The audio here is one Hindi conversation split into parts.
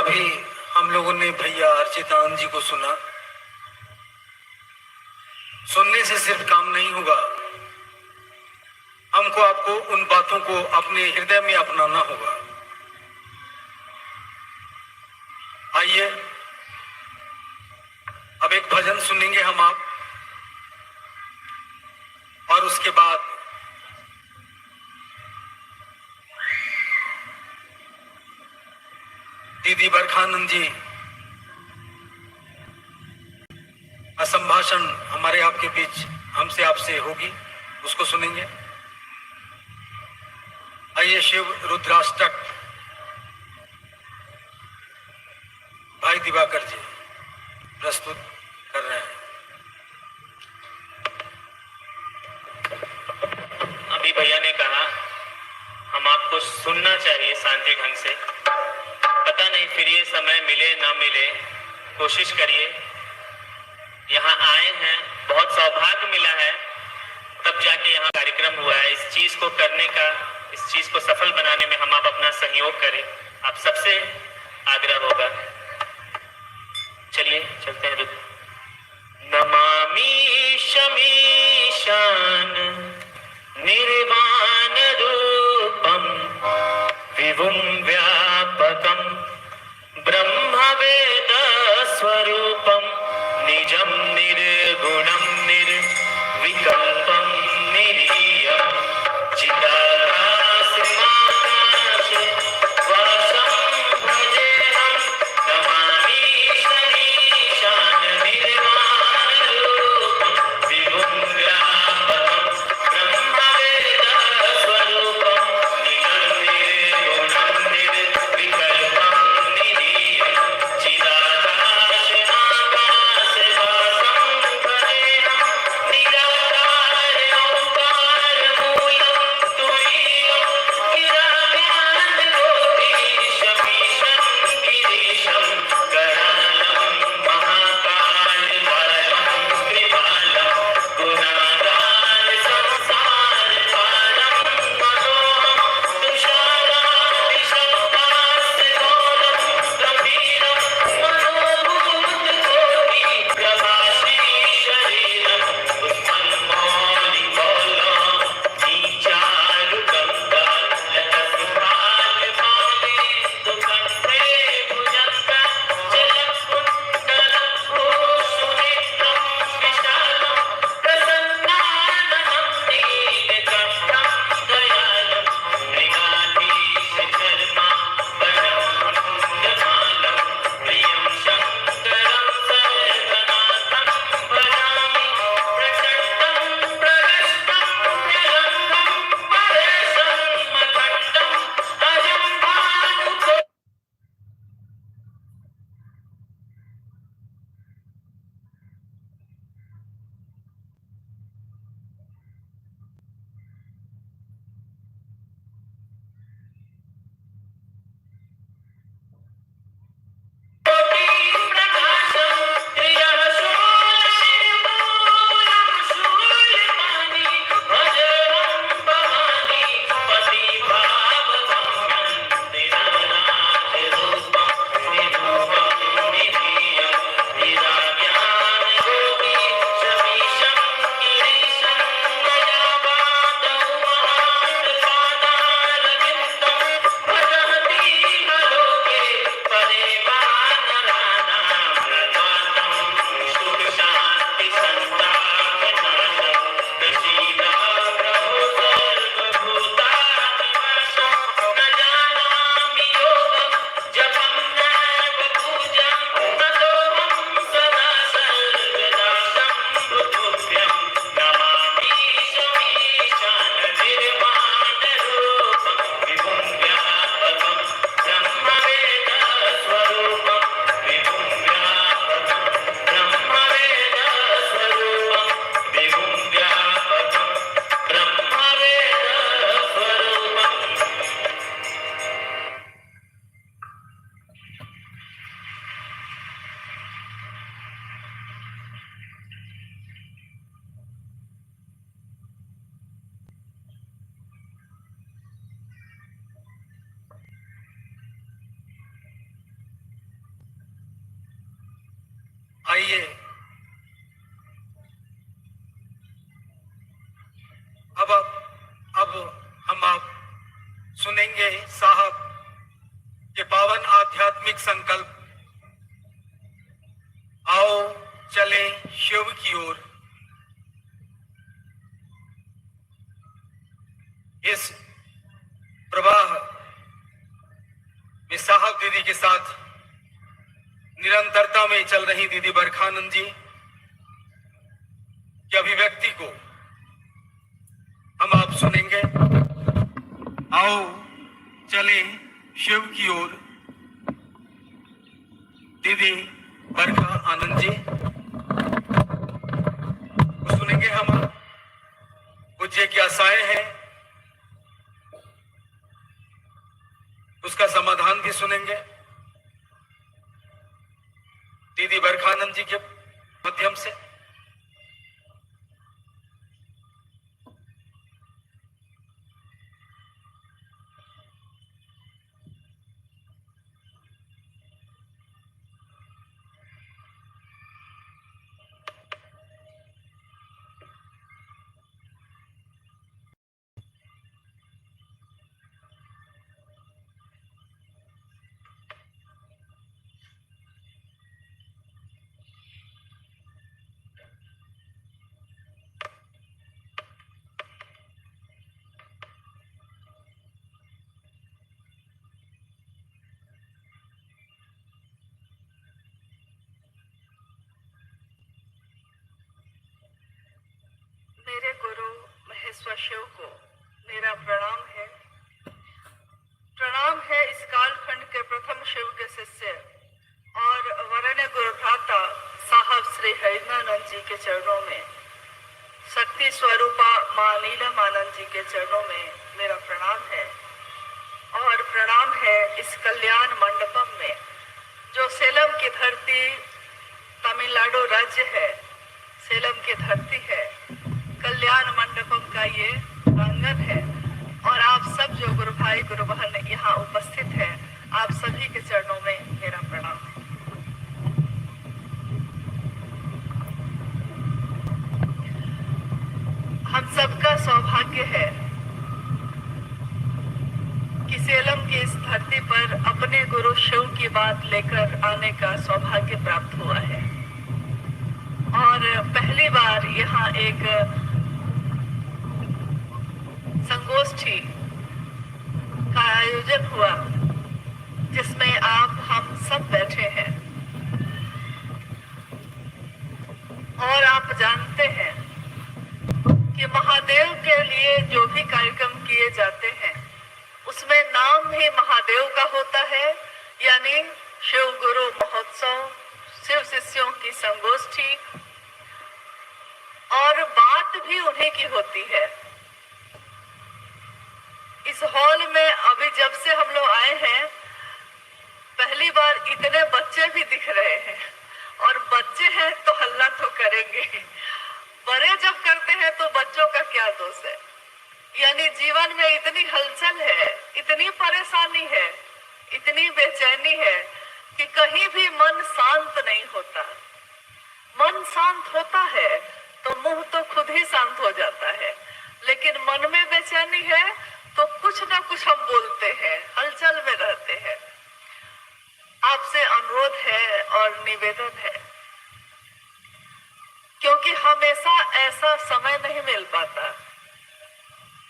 अभी हम लोगों ने भैया अर्चितानंद जी को सुना। सुनने से सिर्फ काम नहीं होगा, हमको आपको उन बातों को अपने हृदय में अपनाना होगा। आइए अब एक भजन सुनेंगे हम आप, और उसके बाद दीदी बरखानंद जी का संभाषण हमारे आपके बीच हमसे आपसे होगी, उसको सुनेंगे। आइए शिव रुद्राष्टक भाई दिवाकर जी प्रस्तुत कर रहे हैं। अभी भैया ने कहा हम आपको सुनना चाहिए शांति ढंग से। पता नहीं फिर ये समय मिले ना मिले, कोशिश करिए। यहाँ आए हैं, बहुत सौभाग्य मिला है, तब जाके यहाँ कार्यक्रम हुआ है। इस चीज को करने का, इस चीज को सफल बनाने में हम आप अपना सहयोग करें, आप सबसे आग्रह होगा। चलिए चलते हैं। नमामि शमीशान निर्वाण रूपम विभुम व्यापकम ब्रह्मवेद स्वरूपम निजम निर्गुणम निर्विकल्पम निरीयम चिदाकाश वासम भजेहम। नमामि शमीशान निर्वाण रूपम विभुम व्यापकम ब्रह्मवेद स्वरूपम निजम निर्गुणम निर्विकल्पम निरीयम चिदाकाश वासम आइए अब हम आप सुनेंगे साहब के पावन आध्यात्मिक संकल्प। आओ चले शिव की ओर। इस प्रवाह में साहब दीदी के साथ निरंतरता में चल रही दीदी बरखानंद जी की अभिव्यक्ति को हम आप सुनेंगे। आओ चले शिव की ओर। दीदी बरखा आनंद जी को सुनेंगे हम। पूज्य की आशाएं हैं उसका समाधान भी सुनेंगे दीदी बरखानंद जी के माध्यम से। मेरे गुरु महेश्वर शिव को मेरा प्रणाम है। प्रणाम है इस कालखंड के प्रथम शिव के शिष्य और वरण्य गुरु भ्राता साहब श्री हरिनानंद जी के चरणों में, शक्ति स्वरूपा मां नीलमानंद जी के चरणों में मेरा प्रणाम है। और प्रणाम है इस कल्याण मंडपम में जो सेलम की धरती तमिलनाडु राज्य है, सेलम की धरती है। कल्याण मंडपम का ये प्रांगण है और आप सब जो गुरु भाई गुरु बहन यहाँ उपस्थित है, आप सभी के चरणों में मेरा प्रणाम है। हम सबका सौभाग्य है कि सेलम की इस धरती पर अपने गुरु शिव की बात लेकर आने का सौभाग्य प्राप्त हुआ है। और पहली बार यहाँ एक संगोष्ठी का आयोजन हुआ जिसमें आप हम सब बैठे हैं। और आप जानते हैं कि महादेव के लिए जो भी कार्यक्रम किए जाते हैं उसमें नाम ही महादेव का होता है, यानी शिव गुरु महोत्सव, शिव शिष्यों की संगोष्ठी, और बात भी उन्हीं की होती है। इस हॉल में अभी जब से हम लोग आए हैं पहली बार इतने बच्चे भी दिख रहे हैं, और बच्चे हैं तो हल्ला तो करेंगे, बड़े जब करते हैं तो बच्चों का क्या दोष है। यानी जीवन में इतनी हलचल है, इतनी परेशानी है, इतनी बेचैनी है कि कहीं भी मन शांत नहीं होता। मन शांत होता है तो मुंह तो खुद ही शांत हो जाता है, लेकिन मन में बेचैनी है तो कुछ ना कुछ हम बोलते हैं, हलचल में रहते हैं। आपसे अनुरोध है और निवेदन है, क्योंकि हमेशा ऐसा समय नहीं मिल पाता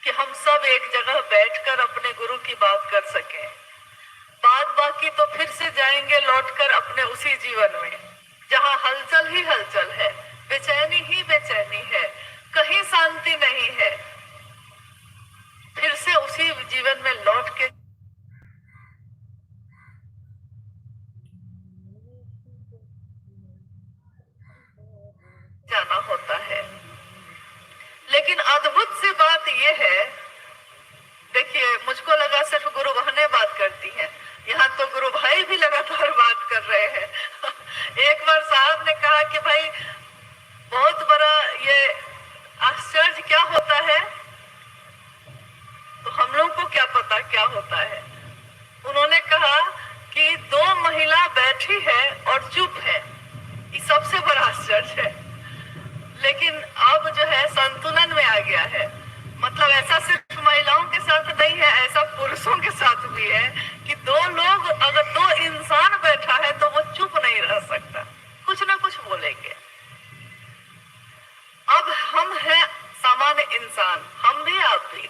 कि हम सब एक जगह बैठकर अपने गुरु की बात कर सकें। बात बाकी तो फिर से जाएंगे लौटकर अपने उसी जीवन में जहां हलचल ही हलचल है, बेचैनी ही बेचैनी है, कहीं शांति नहीं है। फिर से उसी जीवन में लौट के जाना होता है। लेकिन अद्भुत सी बात यह है, देखिए मुझको लगा सिर्फ गुरु बहनें बात करती हैं, यहाँ तो गुरु भाई भी लगातार बात कर रहे हैं। एक बार साहब ने कहा कि भाई बहुत बड़ा ये आश्चर्य क्या होता है, तो हम लोग को क्या पता क्या होता है। उन्होंने कहा कि दो महिला बैठी है और चुप है, ये सबसे बड़ा चर्च है, लेकिन अब जो है संतुलन में आ गया है। मतलब ऐसा सिर्फ महिलाओं के साथ नहीं है, ऐसा पुरुषों के साथ भी है कि दो लोग, अगर दो इंसान बैठा है तो वो चुप नहीं रह सकता, कुछ ना कुछ बोलेंगे। अब हम हैं सामान्य इंसान, हम भी आप भी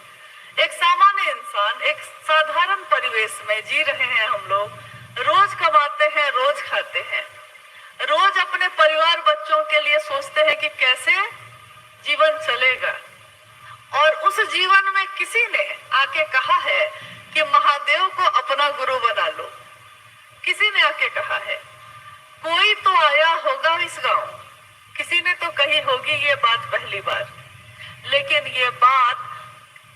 एक सामान्य इंसान, एक साधारण परिवेश में जी रहे हैं हम लोग। रोज कमाते हैं, रोज खाते हैं, रोज अपने परिवार बच्चों के लिए सोचते हैं कि कैसे जीवन चलेगा। और उस जीवन में किसी ने आके कहा है कि महादेव को अपना गुरु बना लो। किसी ने आके कहा है, कोई तो आया होगा इस गांव, किसी ने तो कही होगी ये बात पहली बार। लेकिन ये बात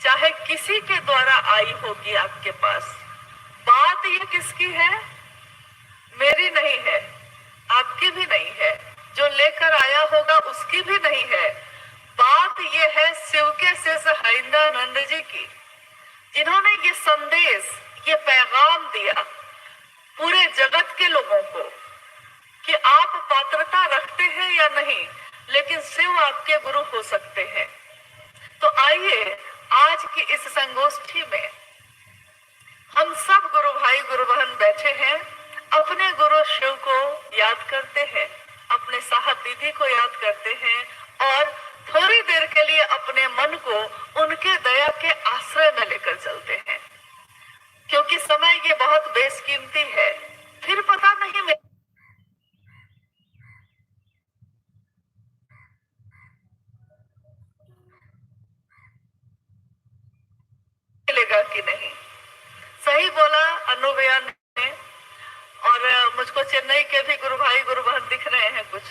चाहे किसी के द्वारा आई होगी आपके पास, बात ये किसकी है? मेरी नहीं है, आपकी भी नहीं है, जो लेकर आया होगा उसकी भी नहीं है। बात ये है शिव के शेष हरिंद्रानंद जी की, जिन्होंने ये संदेश, ये पैगाम दिया पूरे जगत के लोगों को कि आप पात्रता रखते हैं या नहीं, लेकिन शिव आपके गुरु हो सकते हैं। तो आइए आज की इस संगोष्ठी में हम सब गुरु भाई गुरु बहन बैठे हैं, अपने गुरु शिव को याद करते हैं, अपने साहब दीदी को याद करते हैं और थोड़ी देर के लिए अपने मन को उनके दया के आश्रय में लेकर चलते हैं, क्योंकि समय ये बहुत बेशकीमती है। फिर पता नहीं मिलेगा कि नहीं। सही बोला अनुबया ने। और मुझको चेन्नई के भी गुरु भाई गुरु बहन दिख रहे हैं कुछ।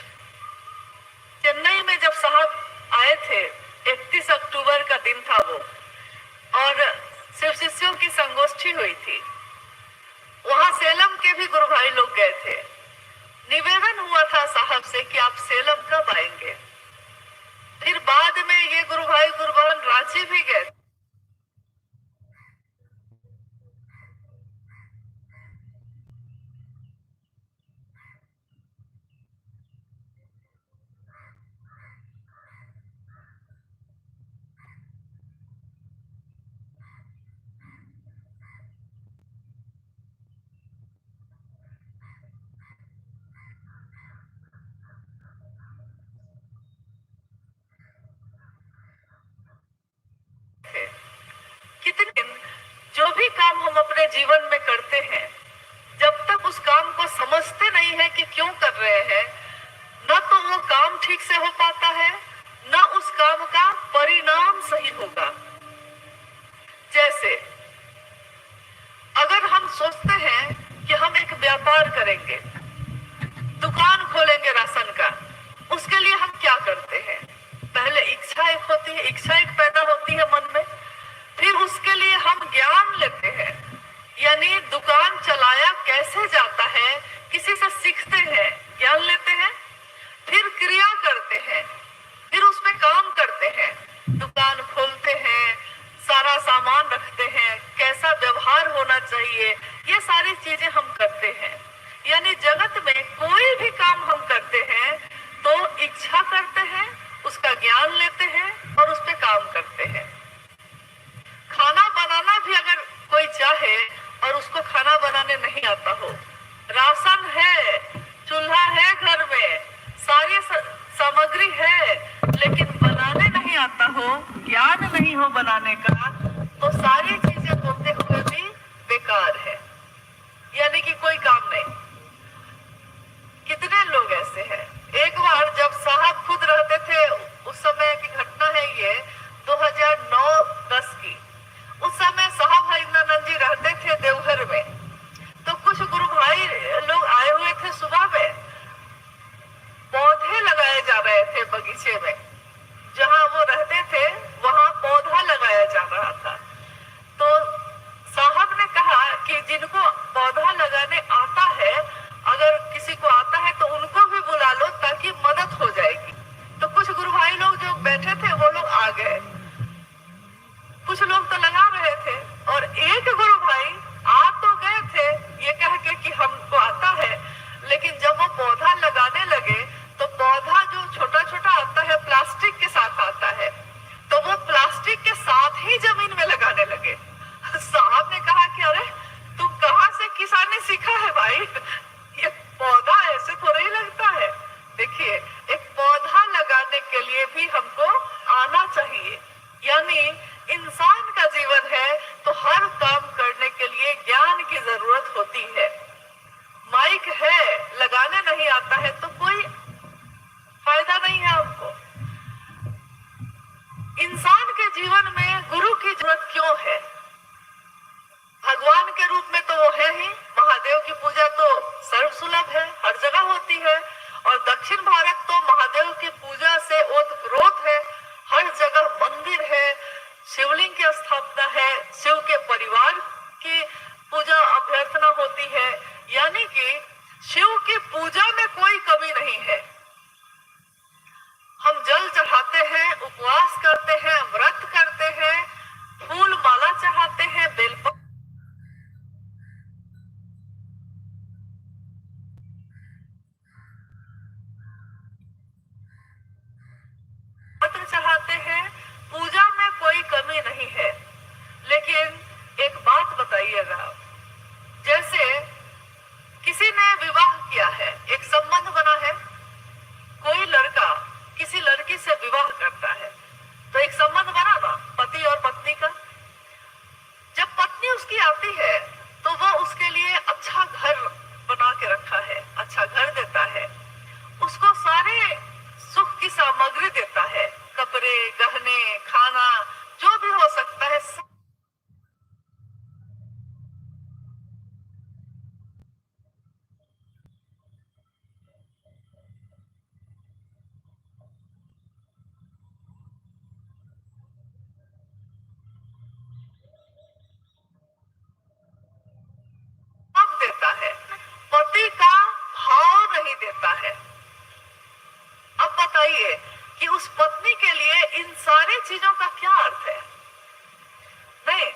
चेन्नई में जब साहब आए थे, 31 अक्टूबर का दिन था वो, और शिव शिष्यों की संगोष्ठी हुई थी। वहां सेलम के भी गुरु भाई लोग गए थे। निवेदन हुआ था साहब से कि आप सेलम कब आएंगे। फिर बाद में ये गुरु भाई गुरु बहन रांची भी गए। कितने दिन जो भी काम हम अपने जीवन में करते हैं, जब तक उस काम को समझते नहीं है कि क्यों कर रहे हैं, न तो वो काम ठीक से हो पाता है, न उस काम का परिणाम सही होगा। जैसे अगर हम सोचते हैं कि हम एक व्यापार करेंगे, दुकान खोलेंगे राशन का, उसके लिए हम क्या करते हैं? पहले इच्छा एक होती है, इच्छा एक पैदा होती है मन में, फिर उसके लिए हम ज्ञान लेते हैं, यानी दुकान चलाया कैसे जाता है किसी से सीखते हैं, ज्ञान लेते हैं, फिर क्रिया करते हैं, फिर उस पे काम करते हैं, दुकान खोलते हैं, सारा सामान रखते हैं, कैसा व्यवहार होना चाहिए, ये सारी चीजें हम करते हैं। यानी जगत में कोई भी काम हम करते हैं तो इच्छा करते हैं, उसका ज्ञान लेते हैं और उस पे काम करते हैं। खाना बनाना भी अगर कोई चाहे और उसको खाना बनाने नहीं आता हो, राशन है, चूल्हा है घर में, सारी सामग्री है, लेकिन बनाने नहीं आता हो, ज्ञान नहीं हो बनाने का, तो सारी चीजें होते हुए भी बेकार है, यानी कि कोई काम नहीं। कितने लोग ऐसे हैं। एक बार जब साहब खुद रहते थे, उस समय की घटना है ये 2009-10 की, उस समय साहब हरिंद्रानंद जी रहते थे देवघर में। तो कुछ गुरु भाई लोग आए हुए थे, सुबह में पौधे लगाए जा रहे थे बगीचे में, जहां वो रहते थे वहां पौधा लगाया जा रहा था। तो साहब ने कहा कि जिनको पौधा लगाने आता है, अगर किसी को आता है तो उनको भी बुला लो ताकि मदद हो जाएगी। तो कुछ गुरु भाई लोग जो बैठे थे वो लोग आ गए, कुछ लोग तो लगा रहे थे, और एक गुरु भाई आ तो गए थे ये कह के कि हमको आता है, लेकिन जब वो पौधा लगाने लगे तो पौधा ही जमीन में लगाने लगे। साहब ने कहा कि अरे तुम कहाँ से किसानी सीखा है भाई, ये पौधा ऐसे थोड़ा ही लगता है। देखिए, एक पौधा लगाने के लिए भी हमको आना चाहिए, यानी इंसान का जीवन है तो हर काम करने के लिए ज्ञान की जरूरत होती है। माइक है, लगाने नहीं आता है तो कोई फायदा नहीं है हमको। इंसान के जीवन में गुरु की जरूरत क्यों है? भगवान के रूप में तो वो है ही, महादेव की पूजा तो सर्वसुलभ है, हर जगह होती है। और दक्षिण भारत तो महादेव की पूजा से ओतप्रोत है, हर जगह मंदिर है, शिवलिंग की स्थापना है, शिव के परिवार की पूजा अभ्यर्थना होती है, यानी कि शिव की पूजा में कोई कमी नहीं है। हम जल चढ़ाते हैं, उपवास करते हैं, व्रत करते हैं, फूल माला चढ़ाते हैं, बेलपत्र चढ़ाते हैं, पूजा में कोई कमी नहीं है। लेकिन एक बात बताइएगा, जैसे किसी ने विवाह किया है, एक संबंध बना है, कोई लड़का किसी लड़की से विवाह करता है तो एक संबंध बना ना, पति और पत्नी का। जब पत्नी उसकी आती है तो वो उसके लिए अच्छा घर बना के रखा है, अच्छा घर देता है, उसको सारे सुख की सामग्री देता है, कपड़े, गहने, खाना, जो भी हो सकता है सब देता है, पति का भाव नहीं देता है। अब बताइए कि उस पत्नी के लिए इन सारी चीजों का क्या अर्थ है? नहीं,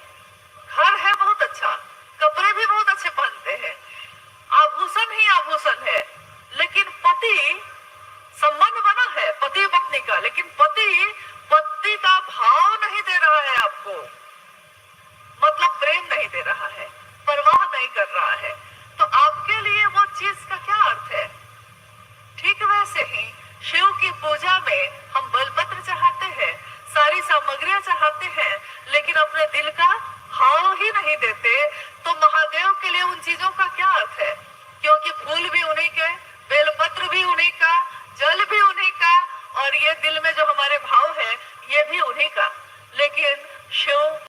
घर है बहुत अच्छा, कपड़े भी बहुत अच्छे पहनते हैं, आभूषण ही आभूषण है, लेकिन पति, संबंध बना है पति पत्नी का, लेकिन पति का भाव नहीं दे रहा है आपको, मतलब प्रेम नहीं दे रहा है, परवाह नहीं कर रहा है, तो आपके लिए वो चीज का क्या अर्थ है? ठीक वैसे ही शिव की पूजा में हम बेलपत्र चढ़ाते हैं, सारी सामग्रियां चढ़ाते हैं, लेकिन अपने दिल का भाव ही नहीं देते, तो महादेव के लिए उन चीजों का क्या अर्थ है? क्योंकि फूल भी उन्हीं के, बेलपत्र भी उन्हीं का, जल भी उन्हीं का, और ये दिल में जो हमारे भाव है ये भी उन्हीं का। लेकिन शिव